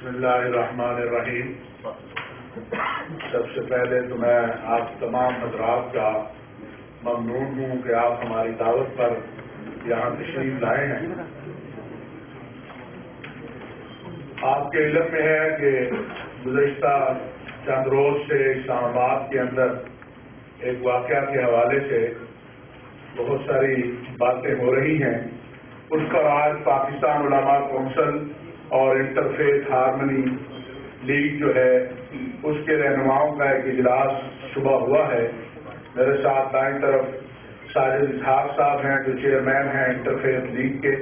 بسم اللہ الرحمن الرحیم۔ سب سے پہلے تو میں آپ تمام حضرات کا ممنون ہوں کہ آپ ہماری دعوت پر یہاں تشریف لائے ہیں۔ آپ کے علم میں ہے کہ گزشتہ چند روز سے اسلام آباد کے اندر ایک واقعہ کے حوالے سے بہت ساری باتیں ہو رہی ہیں۔ اس پر آج پاکستان علماء کونسل اور انٹرفیتھ ہارمنی لیگ جو ہے اس کے رہنماؤں کا ایک اجلاس صبح ہوا ہے۔ میرے ساتھ دائیں طرف ساجد اسحاق صاحب ہیں جو چیئرمین ہیں انٹرفیتھ لیگ کے،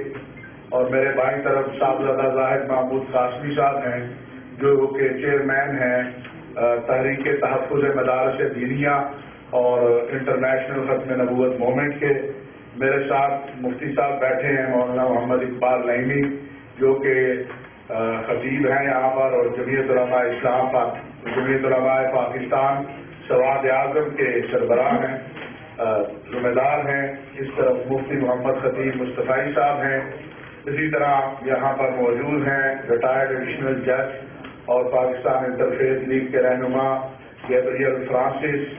اور میرے بائیں طرف صاحبزادہ زاہد محمود قاسمی صاحب ہیں جو کہ چیئرمین ہیں تحریک تحفظ مدارس دینیہ اور انٹرنیشنل ختم نبوت موومنٹ کے۔ میرے ساتھ مفتی صاحب بیٹھے ہیں مولانا محمد اقبال نعیمی جو کہ خطیب ہیں یہاں پر، اور جمعیت علماء اسلام جمعیت علماء پاکستان سواد اعظم کے سربراہ ہیں، ذمہ دار ہیں۔ اس طرف مفتی محمد خطیب مصطفی صاحب ہیں۔ اسی طرح یہاں پر موجود ہیں ریٹائرڈ ایڈیشنل جج اور پاکستان انٹرفیتھ لیگ کے رہنما گیبریل فرانسس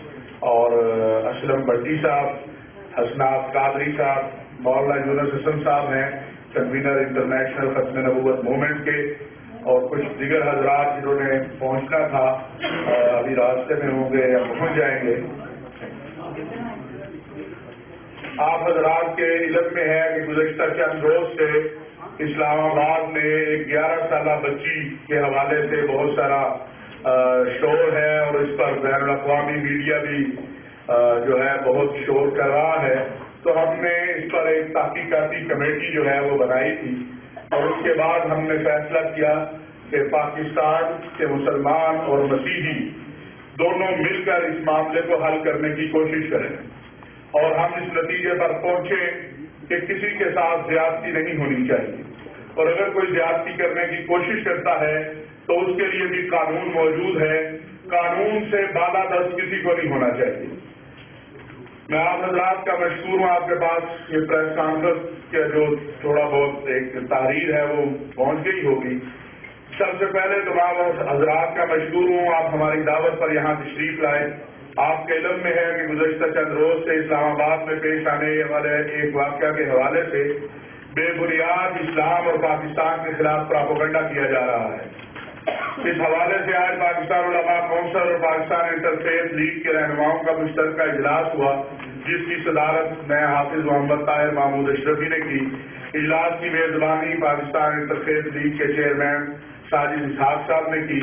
اور اسلم بٹی صاحب، حسنات قادری صاحب، مولانا یونس حسن صاحب ہیں کنوینر انٹرنیشنل ختم نبوت موومنٹ کے، اور کچھ دیگر حضرات جنہوں نے پہنچنا تھا ابھی راستے میں ہوں گے یا پہنچ جائیں گے۔ آپ حضرات کے علم میں ہے کہ گزشتہ چند روز سے اسلام آباد میں ایک 11 سالہ بچی کے حوالے سے بہت سارا شور ہے، اور اس پر بین الاقوامی میڈیا بھی جو ہے بہت شور کر رہا ہے۔ تو ہم نے اس پر ایک تحقیقاتی کمیٹی جو ہے وہ بنائی تھی، اور اس کے بعد ہم نے فیصلہ کیا کہ پاکستان کے مسلمان اور مسیحی دونوں مل کر اس معاملے کو حل کرنے کی کوشش کریں، اور ہم اس نتیجے پر پہنچے کہ کسی کے ساتھ زیادتی نہیں ہونی چاہیے، اور اگر کوئی زیادتی کرنے کی کوشش کرتا ہے تو اس کے لیے بھی قانون موجود ہے۔ قانون سے بالادست کسی کو نہیں ہونا چاہیے۔ میں آپ حضرات کا مشکور ہوں، آپ کے پاس یہ پریس کانفرنس کا جو تھوڑا بہت ایک تحریر ہے وہ پہنچ گئی ہوگی۔ سب سے پہلے تو میں حضرات کا مشکور ہوں، آپ ہماری دعوت پر یہاں تشریف لائے۔ آپ کے علم میں ہے کہ گزشتہ چند روز سے اسلام آباد میں پیش آنے والے ایک واقعہ کے حوالے سے بے بنیاد اسلام اور پاکستان کے خلاف پراپیگنڈا کیا جا رہا ہے۔ اس حوالے سے آج پاکستان علماء کونسل اور پاکستان انٹرفیتھ لیگ کے رہنماؤں کا مشترکہ اجلاس ہوا، جس کی صدارت میں حافظ محمد طاہر محمود اشرفی نے کی۔ اجلاس کی میزبانی پاکستان انٹرفیتھ لیگ کے چیئرمین ساجد اسحاق صاحب نے کی۔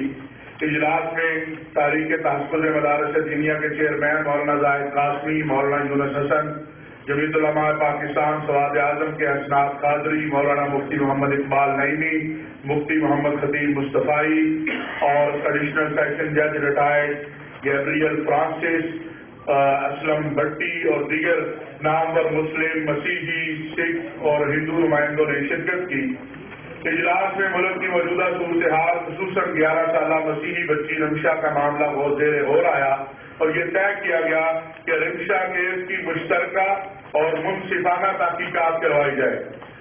اجلاس میں تحریک تحفظ مدارس دینیہ کے چیئرمین مولانا زاہد قاسمی، مولانا یونس حسن، جمعیت علماء پاکستان سواد اعظم کے حسنات قادری، مولانا مفتی محمد اقبال نعیمی، مفتی محمد خطیب مصطفی اور ایڈیشنل سیشن جج ریٹائرڈ گیبریل فرانسس، اسلم بٹی اور دیگر نامور مسلم، مسیحی، سکھ اور ہندو نمائندوں نے شرکت کی۔ اجلاس میں ملک کی موجودہ صورتحال، خصوصاً 11 سالہ مسیحی بچی رمشا کا معاملہ بہت زیر غور آیا، اور یہ طے کیا گیا کہ رمشا کیس کی مشترکہ اور منصفانہ تحقیقات کروائی جائے،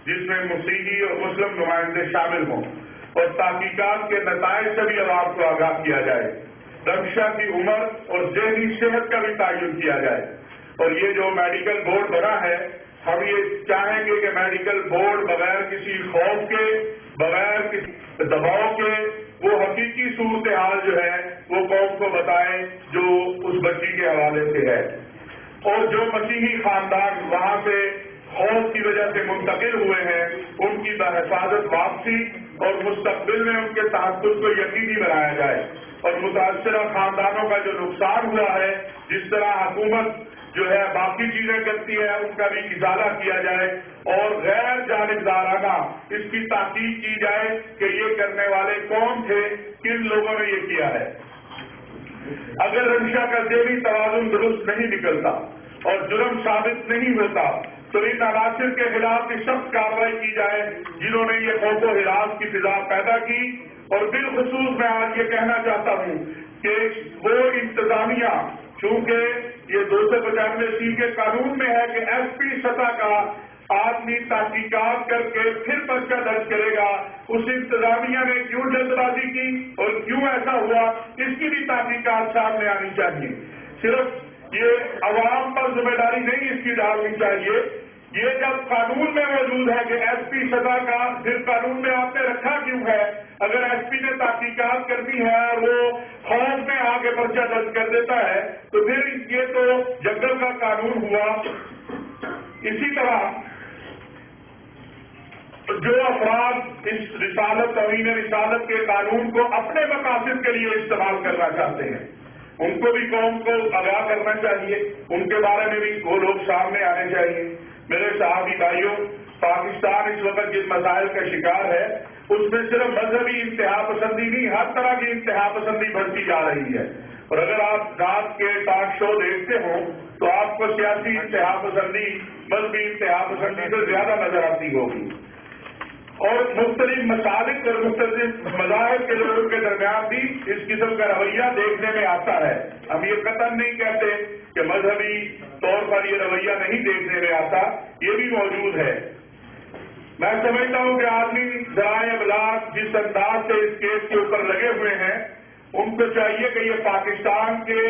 جس میں مسیحی اور مسلم نمائندے شامل ہوں، اور تحقیقات کے نتائج سے بھی عوام کو آگاہ کیا جائے۔ رمشا کی عمر اور ذہنی صحت کا بھی تعین کیا جائے، اور یہ جو میڈیکل بورڈ بنا ہے، ہم یہ چاہیں گے کہ میڈیکل بورڈ بغیر کسی خوف کے، بغیر کسی دباؤ کے، وہ حقیقی صورتحال جو ہے وہ قوم کو بتائیں جو اس بچی کے حوالے سے ہے، اور جو مسیحی خاندان وہاں سے خوف کی وجہ سے منتقل ہوئے ہیں ان کی بحفاظت واپسی اور مستقبل میں ان کے تحفظ کو یقینی بنایا جائے، اور متاثرہ خاندانوں کا جو نقصان ہوا ہے، جس طرح حکومت جو ہے باقی چیزیں کرتی ہے ان کا بھی ازالہ کیا جائے، اور غیر جانبدارانہ اس کی تحقیق کی جائے کہ یہ کرنے والے کون تھے، کن لوگوں نے یہ کیا ہے۔ اگر رمشا کا ذہنی توازن درست نہیں نکلتا اور جرم ثابت نہیں ہوتا تو ان عناصر کے خلاف بھی سخت کارروائی کی جائے جنہوں نے یہ خوف و ہراس کی فضا پیدا کی، اور بالخصوص میں آج یہ کہنا چاہتا ہوں کہ وہ انتظامیہ، چونکہ یہ 295 سی کے قانون میں ہے کہ ایس پی سطح کا آدمی تحقیقات کر کے پھر پرچہ درج کرے گا اس انتظامیہ نے کیوں جلد بازی کی اور کیوں ایسا ہوا، اس کی بھی تحقیقات سامنے آنی چاہیے۔ صرف یہ عوام پر ذمہ داری نہیں اس کی ڈالنی چاہیے، یہ جب قانون میں موجود ہے کہ ایس پی سزا کا، پھر قانون میں آپ نے رکھا کیوں ہے؟ اگر ایس پی نے تحقیقات کرنی ہے اور وہ فوج میں آ کے پرچہ درج کر دیتا ہے تو پھر یہ تو جنگل کا قانون ہوا۔ اسی طرح جو افراد اس رسالت، توہین رسالت کے قانون کو اپنے مقاصد کے لیے استعمال کرنا چاہتے ہیں ان کو بھی قوم کو آگاہ کرنا چاہیے، ان کے بارے میں بھی وہ لوگ سامنے آنے چاہیے۔ میرے صحابی بھائیوں، پاکستان اس وقت جن مسائل کا شکار ہے اس میں صرف مذہبی انتہا پسندی نہیں، ہر طرح کی انتہا پسندی بڑھتی جا رہی ہے، اور اگر آپ رات کے ٹاک شو دیکھتے ہوں تو آپ کو سیاسی انتہا پسندی مذہبی انتہا پسندی سے زیادہ نظر آتی ہوگی، اور مختلف مسالک اور مختلف مذاہب کے لوگوں کے درمیان بھی اس قسم کا رویہ دیکھنے میں آتا ہے۔ ہم یہ قطعاً نہیں کہتے کہ مذہبی طور پر یہ رویہ نہیں دیکھنے میں آتا، یہ بھی موجود ہے۔ میں سمجھتا ہوں کہ آدمی ذرائع ابلاغ جس انداز سے اس کیس کے اوپر لگے ہوئے ہیں ان کو چاہیے کہ یہ پاکستان کے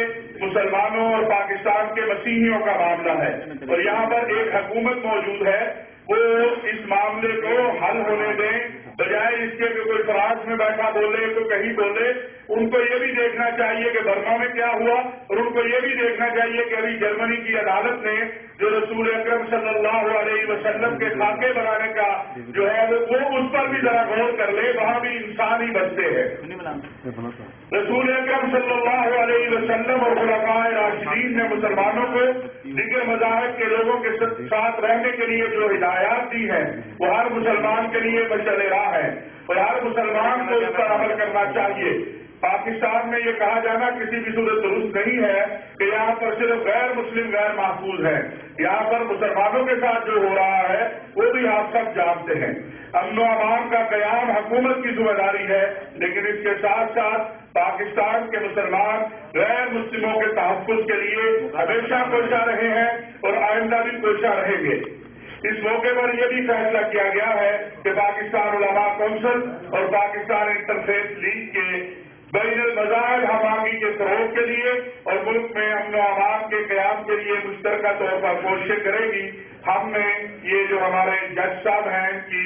مسلمانوں اور پاکستان کے مسیحیوں کا معاملہ ہے، اور یہاں پر ایک حکومت موجود ہے، وہ اس معاملے کو حل ہونے دیں، بجائے اس کے کہ کوئی فرانس میں بیٹھا بولے کوئی کہیں بولے۔ ان کو یہ بھی دیکھنا چاہیے کہ برما میں کیا ہوا، اور ان کو یہ بھی دیکھنا چاہیے کہ ابھی جرمنی کی عدالت نے جو رسول اکرم صلی اللہ علیہ وسلم کے خاکے بنانے کا جو ہے وہ اس پر بھی ذرا غور کر لے، وہاں بھی انسان ہی بچتے ہیں۔ رسول اکرم صلی اللہ علیہ وسلم اور خلفاء راشدین نے مسلمانوں کو دیگر مذاہب کے لوگوں کے ساتھ رہنے کے لیے جو ہدایات دی ہیں وہ ہر مسلمان کے لیے مشعل راہ ہے، اور ہر مسلمان کو اس پر عمل کرنا چاہیے۔ پاکستان میں یہ کہا جانا کسی بھی صورت درست نہیں ہے کہ یہاں پر صرف غیر مسلم غیر محفوظ ہیں، یہاں پر مسلمانوں کے ساتھ جو ہو رہا ہے وہ بھی آپ سب جانتے ہیں۔ امن و امان کا قیام حکومت کی ذمہ داری ہے، لیکن اس کے ساتھ ساتھ پاکستان کے مسلمان غیر مسلموں کے تحفظ کے لیے ہمیشہ کوشاں رہے ہیں اور آئندہ بھی کوشاں رہیں گے۔ اس موقع پر یہ بھی فیصلہ کیا گیا ہے کہ پاکستان علماء کونسل اور پاکستان انٹرفیتھ لیگ کے بین المذاہب ہم آہنگی کے فروغ کے لیے اور ملک میں امن و امان کے قیام کے لیے مشترکہ طور پر کوششیں کرے گی۔ ہم نے یہ جو ہمارے جج صاحب ہیں ان کی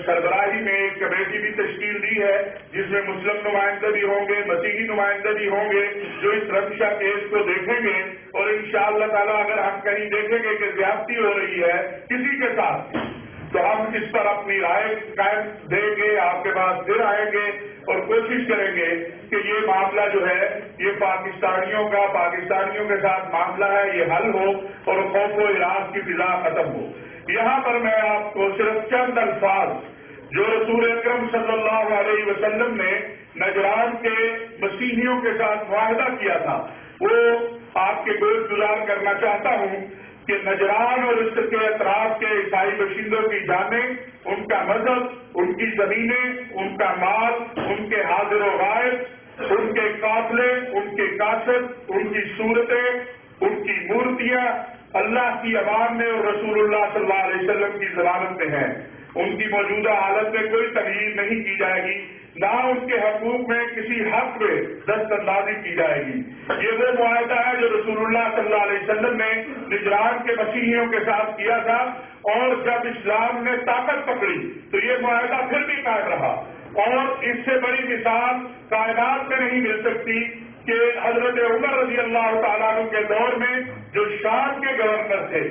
سربراہی میں ایک کمیٹی بھی تشکیل دی ہے جس میں مسلم نمائندے بھی ہوں گے، مسیحی نمائندے بھی ہوں گے، جو اس رمشہ کیس کو دیکھیں گے، اور انشاءاللہ تعالیٰ اگر ہم کہیں دیکھیں گے کہ زیادتی ہو رہی ہے کسی کے ساتھ تو ہم اس پر اپنی رائے قائم دیں گے، آپ کے پاس پھر آئیں گے اور کوشش کریں گے کہ یہ معاملہ جو ہے یہ پاکستانیوں کے ساتھ معاملہ ہے، یہ حل ہو اور خوف و ہراس کی فضا ختم ہو۔ یہاں پر میں آپ کو صرف چند الفاظ جو رسول اکرم صلی اللہ علیہ وسلم نے نجران کے مسیحیوں کے ساتھ معاہدہ کیا تھا وہ آپ کے گوشت گزار کرنا چاہتا ہوں کہ نجران اور اس کے اطراف کے عیسائی باشندوں کی جانیں، ان کا مذہب، ان کی زمینیں، ان کا مال، ان کے حاضر و غائب، ان کے قافلے، ان کے قاصد، ان کی صورتیں، ان کی مورتیاں اللہ کی امان میں اور رسول اللہ صلی اللہ علیہ وسلم کی ضمانت میں ہیں، ان کی موجودہ حالت میں کوئی تغییر نہیں کی جائے گی، نہ ان کے حقوق میں کسی حق میں دست اندازی کی جائے گی۔ یہ وہ معاہدہ ہے جو رسول اللہ صلی اللہ علیہ وسلم نے نجران کے مسیحیوں کے ساتھ کیا تھا، اور جب اسلام نے طاقت پکڑی تو یہ معاہدہ پھر بھی قائم رہا، اور اس سے بڑی مثال کائنات میں نہیں مل سکتی کہ حضرت عمر رضی اللہ تعالیٰ عنہ کے دور میں جو شام کے گورنر تھے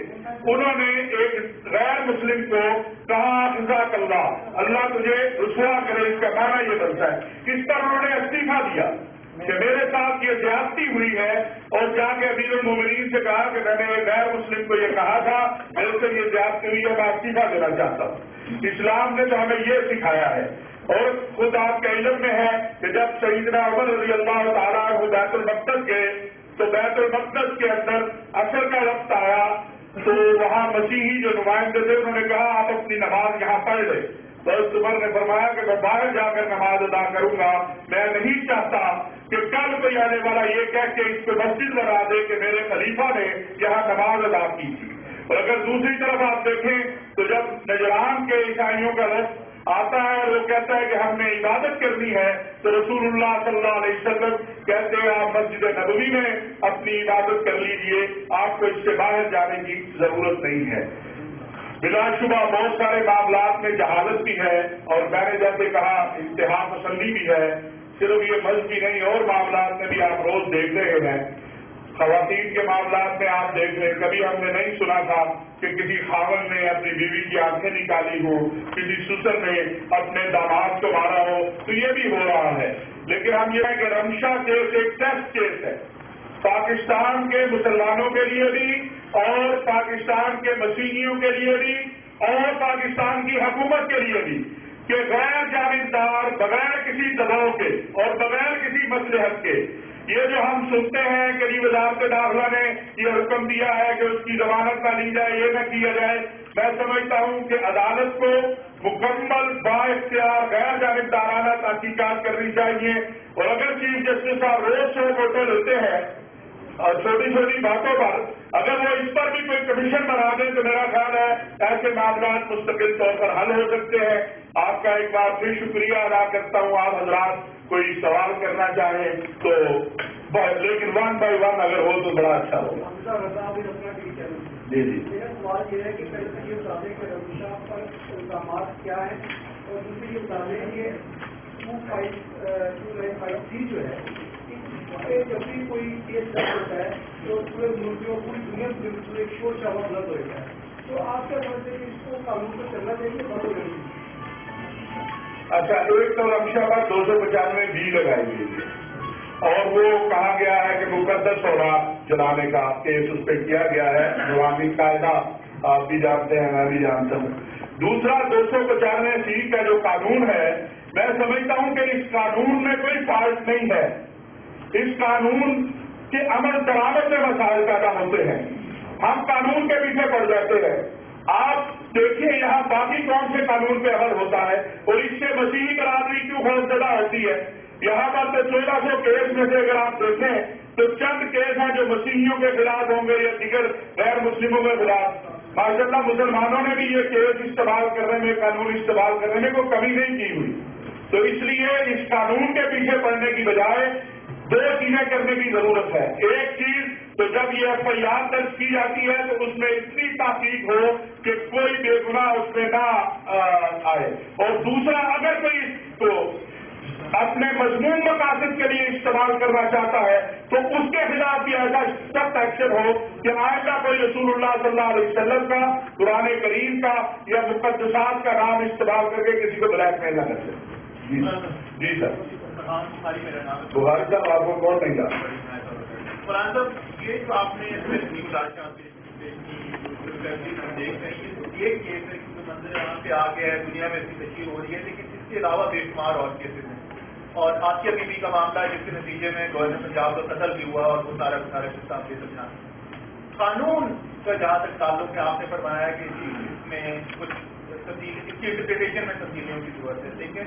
انہوں نے ایک غیر مسلم کو کہا جزاک اللہ، اللہ تجھے رسوا کرے، اس کا معنی یہ بنتا ہے۔ اس پر انہوں نے استعفیٰ دیا کہ میرے ساتھ یہ زیادتی ہوئی ہے، اور جا کے امیر المومنین سے کہا کہ میں نے غیر مسلم کو یہ کہا تھا میرے سے یہ زیادتی ہوئی ہے، میں استعفیٰ دینا چاہتا ہوں۔ اسلام نے تو ہمیں یہ سکھایا ہے، اور خود آپ کے علم میں ہے کہ جب سیدنا عمر رضی اللہ تعالیٰ عنہ بیت المقدس گئے تو بیت المقدس کے اندر عصر کا وقت آیا تو وہاں مسیحی جو نمائندے تھے انہوں نے کہا آپ اپنی نماز یہاں پڑھ لیں، بس عمر نے فرمایا کہ میں باہر جا کر نماز ادا کروں گا، میں نہیں چاہتا کہ کل کوئی آنے والا یہ کہہ کہ اس پہ مسجد بنا دے کہ میرے خلیفہ نے یہاں نماز ادا کی تھی۔ اور اگر دوسری طرف آپ دیکھیں تو جب نجران کے عیسائیوں کا لفظ آتا ہے اور وہ کہتا ہے کہ ہم نے عبادت کرنی ہے تو رسول اللہ صلی اللہ علیہ وسلم کہتے ہیں آپ مسجد نبوی میں اپنی عبادت کر لیجئے، آپ کو اس سے باہر جانے کی ضرورت نہیں ہے۔ بلا شبہ بہت سارے معاملات میں جہالت بھی ہے، اور میں نے جیسے کہا انتہا پسندی بھی ہے، صرف یہ مذہبی نہیں اور معاملات میں بھی آپ روز دیکھ رہے ہیں۔ خواتین کے معاملات میں آپ دیکھ رہے ہیں، کبھی ہم نے نہیں سنا تھا کہ کسی خاوند نے اپنی بیوی کی آنکھیں نکالی ہو، کسی سسر نے اپنے داماد کو مارا ہو، تو یہ بھی ہو رہا ہے۔ لیکن ہم یہ ہے کہ رمشا کیس ایک ٹیسٹ کیس ہے، پاکستان کے مسلمانوں کے لیے بھی اور پاکستان کے مسیحیوں کے لیے بھی اور پاکستان کی حکومت کے لیے بھی، کہ غیر جانبدار، بغیر کسی دباؤ کے اور بغیر کسی مصلحت کے یہ جو ہم سنتے ہیں کہ وزارت داخلہ نے یہ حکم دیا ہے کہ اس کی ضمانت نہ لی جائے، یہ نہ کیا جائے، میں سمجھتا ہوں کہ عدالت کو مکمل با اختیار غیر جانبدارانہ تحقیقات کرنی چاہیے، اور اگر چیف جسٹس صاحب روز شو ہوٹل ہوتے ہیں اور چھوٹی چھوٹی باتوں پر اگر وہ اس پر بھی کوئی کمیشن بنا دیں تو میرا خیال ہے ایسے معاملات مستقل طور پر حل ہو سکتے ہیں۔ آپ کا ایک بار پھر شکریہ ادا کرتا ہوں۔ آپ حضرات کوئی سوال کرنا چاہیں تو لیکن 1 بائی 1 اگر ہو تو بڑا اچھا ہوگا۔ جی جی، میرا سوال یہ ہے کہ پہلے تو یہ بتا دیں کہ رمشا پر الزامات کیا ہیں، اور دوسری یہ بتا دیں کہ 295C جو ہے جب بھی کوئی کیس درج ہوتا ہے تو پورے ملک میں پوری دنیا میں بالکل ایک شور شرابہ بلند ہوتا ہے، تو آپ کیا سمجھتے ہیں کہ اس کو قانون پر چلنا چاہیے بند ہو جائے؟ اچھا، ایک تو رمشا پر 295 لگائی گئی ہے اور وہ کہا گیا ہے کہ مقدس اورات جلانے کا کیس اس پہ کیا گیا ہے، عوامی قاعدہ آپ بھی جانتے ہیں، میں بھی جانتا ہوں۔ دوسرا 295C کا جو قانون ہے، میں سمجھتا ہوں کہ اس قانون میں کوئی فالٹ نہیں ہے، اس قانون کے عمل درآمد میں مسائل پیدا ہوتے ہیں، ہم قانون کے پیچھے پڑ جاتے ہیں۔ آپ دیکھیے یہاں باقی کون سے قانون پہ عمل ہوتا ہے اور اس سے مسیحی برادری کیوں خوفزدہ ہوتی ہے؟ یہاں پر تو 1400 کیس میں سے اگر آپ دیکھیں تو چند کیس ہیں جو مسیحیوں کے خلاف ہوں گے یا دیگر غیر مسلموں کے خلاف۔ ماشاءاللہ مسلمانوں نے بھی یہ کیس استعمال کرنے میں، قانون استعمال کرنے میں کوئی کمی نہیں کی ہوئی، تو اس لیے اس قانون کے پیچھے پڑنے کی بجائے 2 چیزیں کرنے کی ضرورت ہے۔ ایک چیز تو جب یہ FIR درج کی جاتی ہے تو اس میں اتنی تحقیق ہو کہ کوئی بے گناہ اس میں نہ آئے، اور دوسرا اگر کوئی اس کو اپنے مضمون مقاصد کے لیے استعمال کرنا چاہتا ہے تو اس کے خلاف بھی ایسا سخت ایکشن ہو کہ آئندہ کوئی رسول اللہ صلی اللہ علیہ وسلم کا، قرآن کریم کا یا مقدسات کا نام استعمال کر کے کسی کو بلیک میل نہ کر سکے۔ جی سر، بخاری صاحب آپ کو کون نہیں جانتا؟ قرآن صاحب یہ جو آپ نے دیکھ رہے ہیں یہ کیس ہے کہ منظر یہاں پہ آ گیا ہے، دنیا میں اس کی تشہیر ہو رہی ہے، لیکن اس کے علاوہ بے شمار اور کیسز ہیں، اور آسیہ بی بی کا معاملہ ہے جس کے نتیجے میں گورنر پنجاب کا قتل بھی ہوا اور وہ سارا صاحب کے سمجھا۔ قانون کا جہاں تک تعلق ہے آپ نے فرمایا کہ اس میں کچھ تبدیلی، اس کی انٹرپریٹیشن میں تبدیلیوں کی ضرورت ہے، لیکن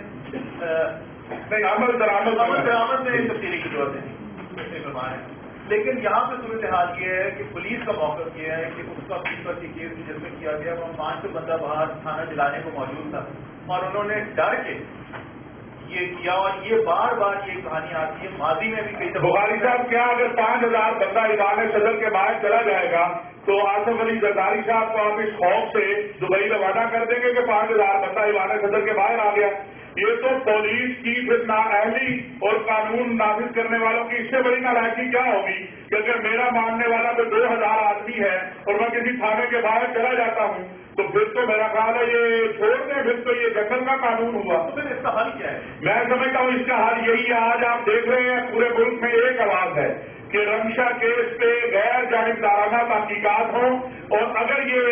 عمل درآمد میں تبدیلی کی ضرورت ہے۔ لیکن یہاں پہ صورتحال یہ ہے کہ پولیس کا موقف یہ ہے کہ اس کا 20 کی کیس جرم کیا گیا، وہ 500 بندہ باہر تھانہ جلانے کو موجود تھا اور انہوں نے ڈر کے یہ کیا، اور یہ بار بار یہ کہانی آتی ہے، ماضی میں بھی کئی دفعہ۔ بخاری صاحب کیا اگر 5000 بندہ ایوان صدر کے باہر چلا جائے گا تو آصف علی زرداری صاحب کو آپ اس خوف سے دبئی روانہ کر دیں گے کہ 5000 بندہ ایوان صدر کے باہر آ گیا؟ یہ تو پولیس کی پھر نااہلی اور قانون نافذ کرنے والوں کی اس سے بڑی نالائکی کیا ہوگی کہ اگر میرا ماننے والا تو 2000 آدمی ہے اور میں کسی تھانے کے باہر چلا جاتا ہوں تو پھر تو میرا خیال ہے یہ چھوڑ دیں، پھر تو یہ جنگل کا قانون ہوا۔ تو پھر اس کا حل کیا ہے؟ میں سمجھتا ہوں اس کا حل یہی ہے، آج آپ دیکھ رہے ہیں پورے ملک میں ایک آواز ہے کہ رمشا کیس پہ غیر جانبدارانہ تحقیقات ہوں، اور اگر یہ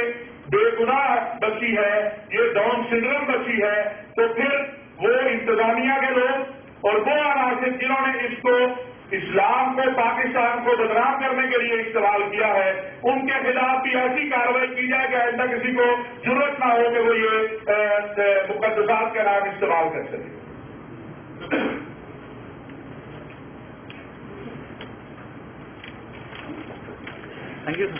بے گناہ بچی ہے، یہ ڈاؤن سنڈروم بچی ہے، تو پھر وہ انتظامیہ کے لوگ اور وہ عناصر جنہوں نے اس کو اسلام کو، پاکستان کو بدنام کرنے کے لیے استعمال کیا ہے، ان کے خلاف بھی ایسی کارروائی کی جائے کہ آئندہ کسی کو ضرورت نہ ہو کہ وہ یہ مقدسات کا نام استعمال کر سکے۔ Thank you sir.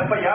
FIR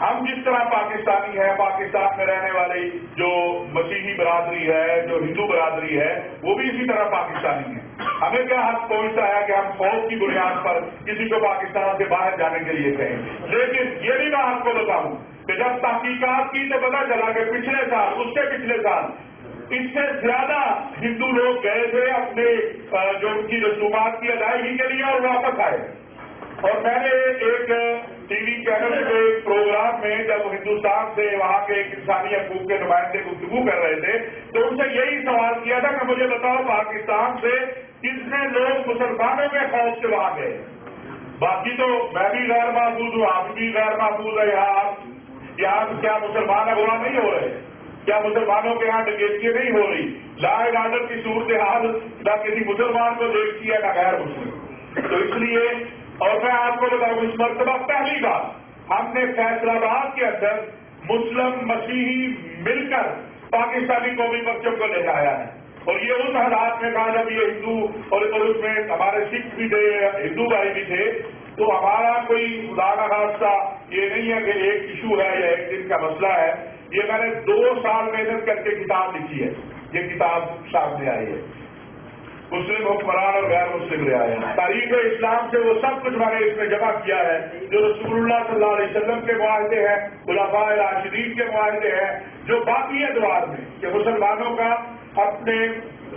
ہم جس طرح پاکستانی ہیں، پاکستان میں رہنے والی جو مسیحی برادری ہے، جو ہندو برادری ہے، وہ بھی اسی طرح پاکستانی ہے۔ ہمیں کیا حق پہنچتا ہے کہ ہم خوف کی بنیاد پر کسی کو پاکستان سے باہر جانے کے لیے کہیں؟ لیکن یہ بھی میں آپ کو بتاؤں کہ جب تحقیقات کی تو پتا چلا کہ پچھلے سال، اس سے پچھلے سال اس سے زیادہ ہندو لوگ گئے تھے اپنے جو ان کی رسومات کی ادائیگی کے لیے اور واپس آئے۔ اور میں نے ایک ٹی وی چینل کے پروگرام میں جب ہندوستان سے وہاں کے ایک انسانی حقوق کے نمائندے گفتگو کر رہے تھے تو ان سے یہی سوال کیا تھا کہ مجھے بتاؤ پاکستان سے کتنے لوگ مسلمانوں کے خوف سے وہاں گئے؟ باقی تو میں بھی غیر محفوظ ہوں، آپ بھی غیر محفوظ ہے۔ یہاں کیا مسلمان اغوا نہیں ہو رہے؟ کیا مسلمانوں کے یہاں ڈکیتیاں نہیں ہو رہی؟ لا اینڈ آرڈر کی صورتحال نہ کسی مسلمان کو دیکھتی ہے نہ غیر مسلم۔ تو اس لیے، اور میں آپ کو بتاؤں اس مرتبہ پہلی بار ہم نے فیصل آباد کے اندر مسلم مسیحی مل کر پاکستانی قومی پرچم کو لے جایا ہے، اور یہ اس حالات میں تھا جب یہ ہندو اور اس میں ہمارے سکھ بھی تھے، ہندو بھائی بھی تھے۔ تو ہمارا کوئی خدا نہ خاصہ یہ نہیں ہے کہ ایک ایشو ہے یا ایک دن کا مسئلہ ہے، یہ میں نے 2 سال محنت کر کے کتاب لکھی ہے، یہ کتاب سامنے آئی ہے، مسلم حکمران اور غیر مسلم رعایا، تاریخ اسلام سے وہ سب کچھ میں نے اس میں جمع کیا ہے جو رسول اللہ صلی اللہ علیہ وسلم کے معاہدے ہیں، خلفاء راشدین کے معاہدے ہیں، جو باقی ادوار میں کہ مسلمانوں کا اپنے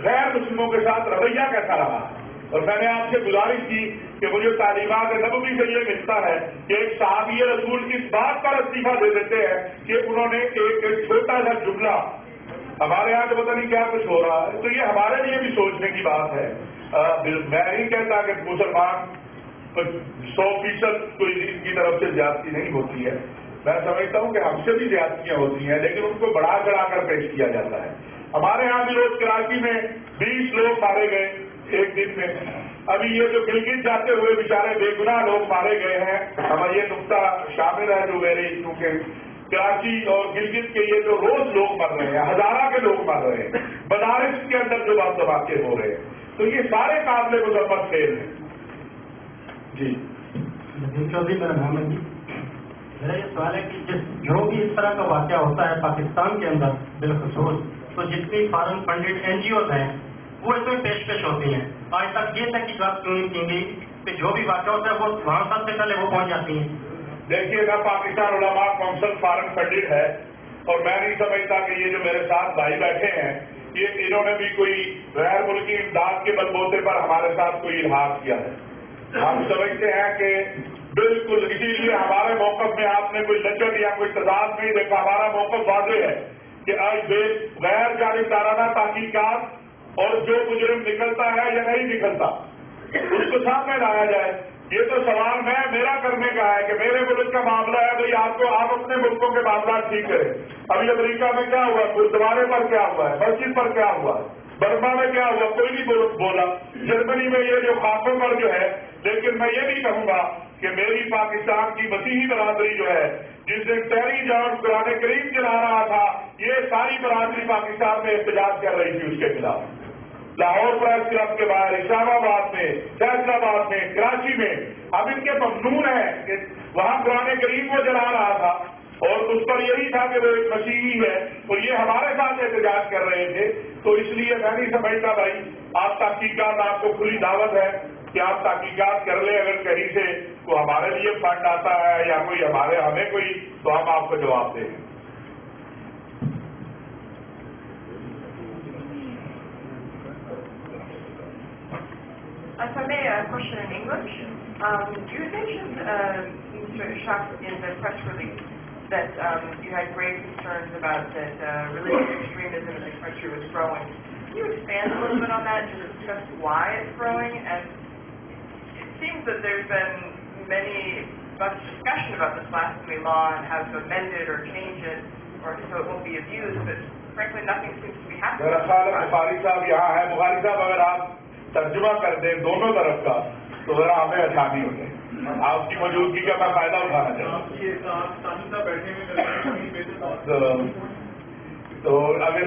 غیر مسلموں کے ساتھ رویہ کیسا رہا۔ اور میں نے آپ سے گزارش کی کہ مجھے تعلیمات نبوی سے یہ ملتا ہے کہ ایک صحابی رسول اس بات پر استعفیٰ دے دیتے ہیں کہ انہوں نے ایک چھوٹا سا جملہ، ہمارے یہاں تو پتہ نہیں کیا کچھ ہو رہا ہے، تو یہ ہمارے لیے بھی سوچنے کی بات ہے۔ میں نہیں کہتا کہ مسلمان 100% کوئی ان کی طرف سے زیادتی نہیں ہوتی ہے، میں سمجھتا ہوں کہ ہم سے بھی زیادتیاں ہوتی ہیں، لیکن ان کو بڑھا چڑھا کر پیش کیا جاتا ہے۔ ہمارے یہاں بھی روز کراچی میں 20 لوگ مارے گئے ایک دن میں، ابھی یہ جو گلگت جاتے ہوئے بیچارے بے گناہ لوگ مارے گئے ہیں، ہمیں یہ نقطہ شامل ہے جو میرے، کیونکہ کراچی اور گلگت کے یہ جو روز لوگ مر رہے ہیں، ہزارہ کے لوگ مر رہے ہیں، بنارس کے اندر جو بات واقع ہو رہے ہیں، تو یہ سارے قابل مذمت کھیل ہیں۔ جی چودھری میرا محمد جی، میرا یہ سوال ہے کہ جو بھی اس طرح کا واقعہ ہوتا ہے پاکستان کے اندر بالخصوص، تو جتنی فارن فنڈڈ NGOs ہیں وہ اس میں پیش ہوتی ہیں، آج تک یہ تحقیقات کیوں نہیں کی گئی کہ جو بھی واقعہ ہوتا ہے وہ وہاں سب سے پہلے وہ پہنچ جاتی ہیں؟ دیکھیے نا، پاکستان علماء کونسل فارن فنڈڈ ہے، اور میں نہیں سمجھتا کہ یہ جو میرے ساتھ بھائی بیٹھے ہیں یہ انہوں نے بھی کوئی غیر ملکی امداد کے بل بوتے پر ہمارے ساتھ کوئی الحاق کیا ہے۔ ہم سمجھتے ہیں کہ بالکل، اسی لیے ہمارے موقف میں آپ نے کوئی لچک یا کوئی تضاد نہیں دیکھا، ہمارا موقف واضح ہے کہ آج غیر جانبدارانہ تحقیقات اور جو مجرم نکلتا ہے یا نہیں نکلتا اس کو سامنے لایا جائے۔ یہ تو سوال میرا کرنے کا ہے کہ میرے ملک کا معاملہ ہے، بھائی آپ اپنے ملکوں کے معاملات ٹھیک کریں۔ ابھی امریکہ میں کیا ہوا، گردوارے پر کیا ہوا ہے، مسجد پر کیا ہوا ہے، برما میں کیا ہوا، کوئی نہیں بولا، جرمنی میں یہ جو خاکوں پر جو ہے۔ لیکن میں یہ بھی کہوں گا کہ میری پاکستان کی مسیحی برادری جو ہے، جس دن ٹیری جان قرآن کریم چلا رہا تھا، یہ ساری برادری پاکستان میں احتجاج کر رہی تھی اس کے خلاف، لاہور پریس کلب کے باہر، اسلام آباد میں، فیصل آباد میں، کراچی میں۔ اب ان کے ممنون ہے کہ وہاں قرآن کریم کو جلا رہا تھا اور اس پر یہی تھا کہ وہ ایک مسیحی ہے، اور یہ ہمارے ساتھ احتجاج کر رہے تھے۔ تو اس لیے میں نہیں سمجھتا بھائی، آپ تحقیقات، آپ کو کھلی دعوت ہے کہ آپ تحقیقات کر لیں، اگر کہیں سے کوئی ہمارے لیے فنڈ آتا ہے یا کوئی ہمیں کوئی، تو ہم آپ کو جواب دیں گے۔ If I may, a question in English. You mentioned, Mr. Shah, in the press release that you had grave concerns about that religious extremism in the country was growing. Can you expand a little bit on that to discuss why it's growing? And it seems that there's been much discussion about this blasphemy law and how to amend it or change it, or so it won't be abused, but frankly nothing seems to be happening. میرا خیال ہے بخاری صاحب یہاں ہے، بخاری صاحب اگر آپ ترجمہ کر دیں دونوں طرف کا تو ذرا ہمیں آسانی ہو جائے۔ آپ کی موجودگی کا میں فائدہ اٹھانا چاہتا ہوں۔ تو اگر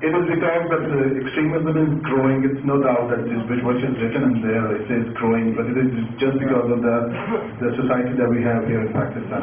it is because that extremism is growing. It's no doubt that which is written in there, it is growing, but it is just because of the society that we have here in Pakistan.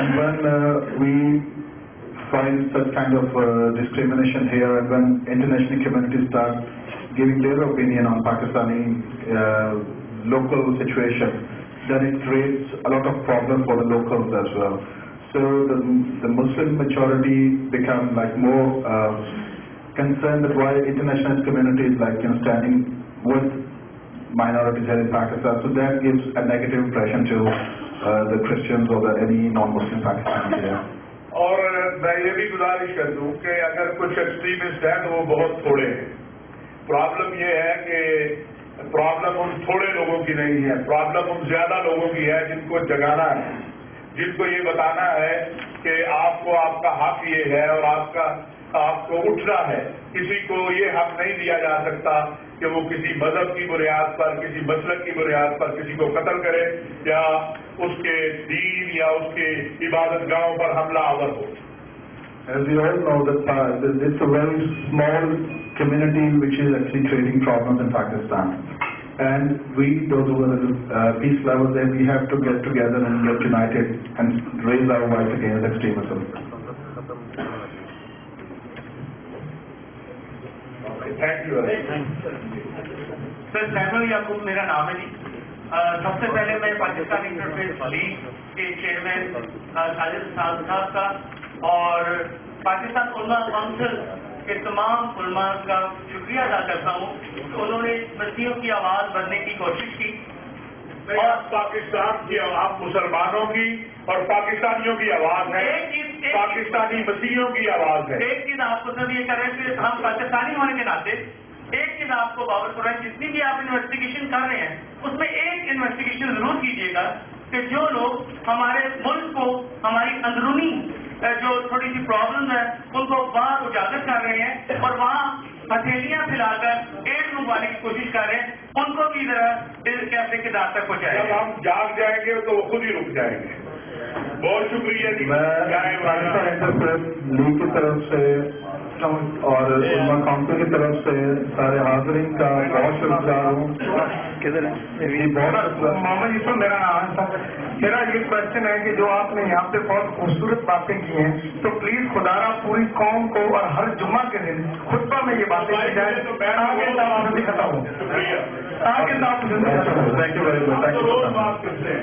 And when we find such kind of discrimination here, and when international communities start giving their opinion on Pakistani local situation, then it creates a lot of problems for the locals as well. So the Muslim majority become like more concerned that why international community is like standing with minorities here in Pakistan. So that gives a negative impression to the Christians or any non-Muslim Pakistanis here. اور میں یہ بھی گزارش کر دوں کہ اگر کچھ ایکسٹریمسٹ ہیں تو وہ بہت تھوڑے ہیں. پرابلم یہ ہے کہ پرابلم ان تھوڑے لوگوں کی نہیں ہے، پرابلم ان زیادہ لوگوں کی ہے جن کو جگانا ہے، جن کو یہ بتانا ہے کہ آپ کو آپ کا حق یہ ہے اور آپ کو اٹھنا ہے. کسی کو یہ حق نہیں دیا جا سکتا کہ وہ کسی مذہب کی بنیاد پر، کسی مسلک کی بنیاد پر کسی کو قتل کرے یا اس کے دین یا اس کے عبادت گاہوں پر حملہ آور ہو. As we all know that it's a very small community which is actually creating problems in Pakistan. And we, those who are at peace level there, we have to get together and get united and raise our voice against extremism. Thank you. Sir Samuel Yaqoob میرا نام ہے جی. سب سے پہلے میں Pakistan Interfaith League کے chairman Sajid صاحب کا اور پاکستان علماء کونسل کے تمام علماء کا شکریہ ادا کرتا ہوں کہ انہوں نے بستیوں کی آواز بننے کی کوشش کی اور پاکستان کی آواز مسلمانوں کی اور پاکستانیوں کی آواز ہے، پاکستانی مسیحیوں کی آواز ہے. ایک چیز آپ کو سر یہ کر رہے ہیں کہ ہم پاکستانی ہونے کے ناطے ایک چیز آپ کو بابر قرآن جتنی بھی آپ انویسٹیگیشن کر رہے ہیں اس میں ایک انویسٹیگیشن ضرور کیجیے گا کہ جو لوگ ہمارے ملک کو ہماری اندرونی جو تھوڑی سی پرابلم ہے ان کو باہر اجاگر کر رہے ہیں اور وہاں ہتھیلیاں پھیلا کر ایک منگوانے کی کوشش کر رہے ہیں ان کو بھی ذرا کیسے کے دار تک پہنچائیں. جب ہم جاگ جائیں گے تو وہ خود ہی رک جائیں گے. بہت شکریہ جی. میں پاکستان انٹرفیس لیگ کی طرف سے اور علماء کونسل کی طرف سے سارے حاضرین کا بہت شکریہ ہوں. محمد یوسف میرا نام ہے سر. میرا یہ کوشچن ہے کہ جو آپ نے یہاں پہ بہت خوبصورت باتیں کی ہیں تو پلیز خدا را پوری قوم کو اور ہر جمعہ کے دن خطبہ میں یہ باتیں کی جائیں تاکہ ختم ہو. شکریہ. تاکہ تھینک یو ویری مچ. روز بات کرتے ہیں.